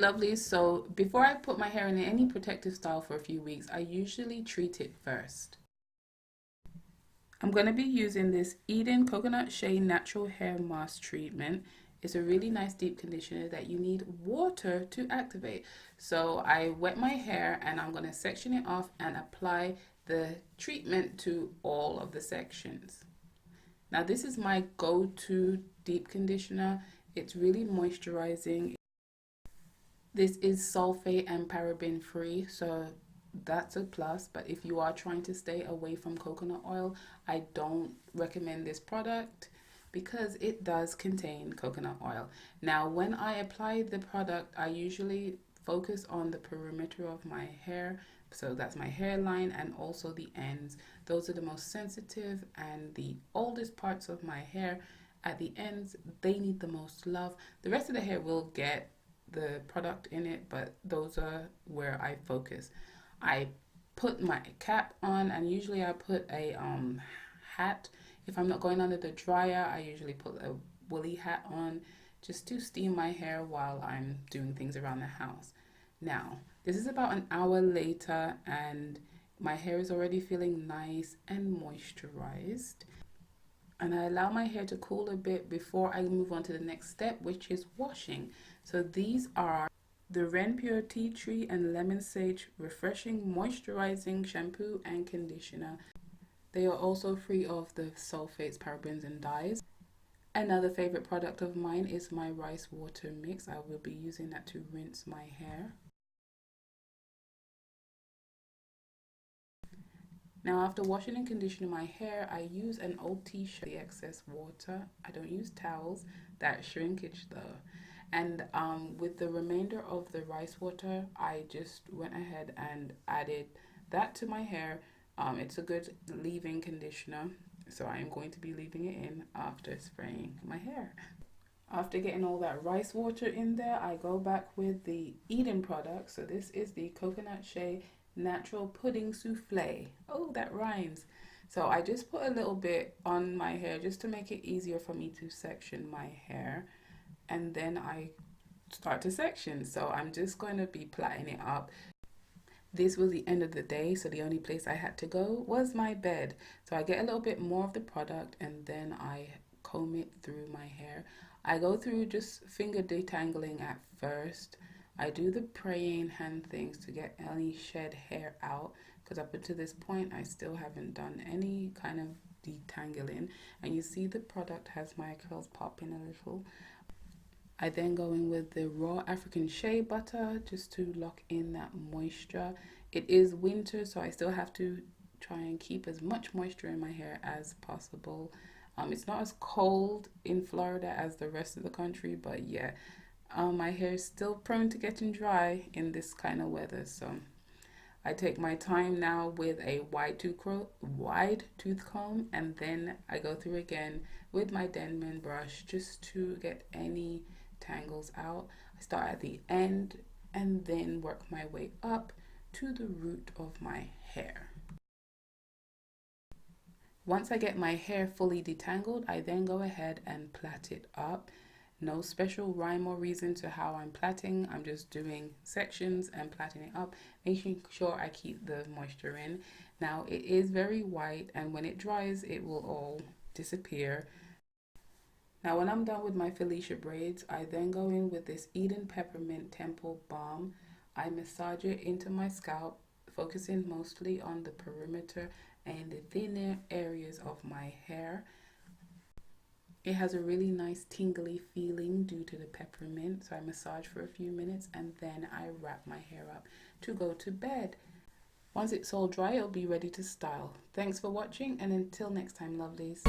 lovelies, so before I put my hair in any protective style for a few weeks, I usually treat it first. I'm going to be using this Eden Coconut Shea Natural Hair Mask Treatment. It's a really nice deep conditioner that you need water to activate. So I wet my hair and I'm going to section it off and apply the treatment to all of the sections. Now this is my go-to deep conditioner. It's really moisturizing. This is sulfate and paraben free, so that's a plus. But if you are trying to stay away from coconut oil, I don't recommend this product because it does contain coconut oil. Now when I apply the product, I usually focus on the perimeter of my hair, so that's my hairline and also the ends. Those are the most sensitive and the oldest parts of my hair. At the ends, they need the most love. The rest of the hair will get the product in it, but those are where I focus. I put my cap on, and usually I put a hat. If I'm not going under the dryer, I usually put a woolly hat on just to steam my hair while I'm doing things around the house. Now, this is about an hour later and my hair is already feeling nice and moisturized. And I allow my hair to cool a bit before I move on to the next step, which is washing. So these are the Renpure Tea Tree and Lemon Sage Refreshing Moisturizing Shampoo and Conditioner. They are also free of the sulfates, parabens, and dyes. Another favorite product of mine is my rice water mix. I will be using that to rinse my hair. Now after washing and conditioning my hair, I use an old t-shirt, the excess water. I don't use towels, that shrinkage though. And with the remainder of the rice water, I just went ahead and added that to my hair. It's a good leave-in conditioner, so I am going to be leaving it in after spraying my hair. After getting all that rice water in there, I go back with the Eden product. So this is the Coconut Shea Natural Pudding Souffle. Oh, that rhymes. So I just put a little bit on my hair just to make it easier for me to section my hair. And then I start to section. So I'm just going to be plaiting it up. This was the end of the day, so the only place I had to go was my bed. So I get a little bit more of the product and then I comb it through my hair. I go through just finger detangling at first. I do the praying hand things to get any shed hair out, because up until this point I still haven't done any kind of detangling. And you see the product has my curls popping a little. I then go in with the raw African Shea Butter just to lock in that moisture. It is winter, so I still have to try and keep as much moisture in my hair as possible. It's not as cold in Florida as the rest of the country, but yeah, my hair is still prone to getting dry in this kind of weather. So I take my time now with a wide tooth comb, and then I go through again with my Denman brush just to get any tangles out. I start at the end and then work my way up to the root of my hair. Once I get my hair fully detangled, I then go ahead and plait it up. No special rhyme or reason to how I'm plaiting. I'm just doing sections and plaiting it up, making sure I keep the moisture in. Now it is very white, and when it dries it will all disappear. Now when I'm done with my Felicia braids, I then go in with this Eden Peppermint Temple Balm. I massage it into my scalp, focusing mostly on the perimeter and the thinner areas of my hair. It has a really nice tingly feeling due to the peppermint, so I massage for a few minutes and then I wrap my hair up to go to bed. Once it's all dry, it'll be ready to style. Thanks for watching, and until next time, lovelies.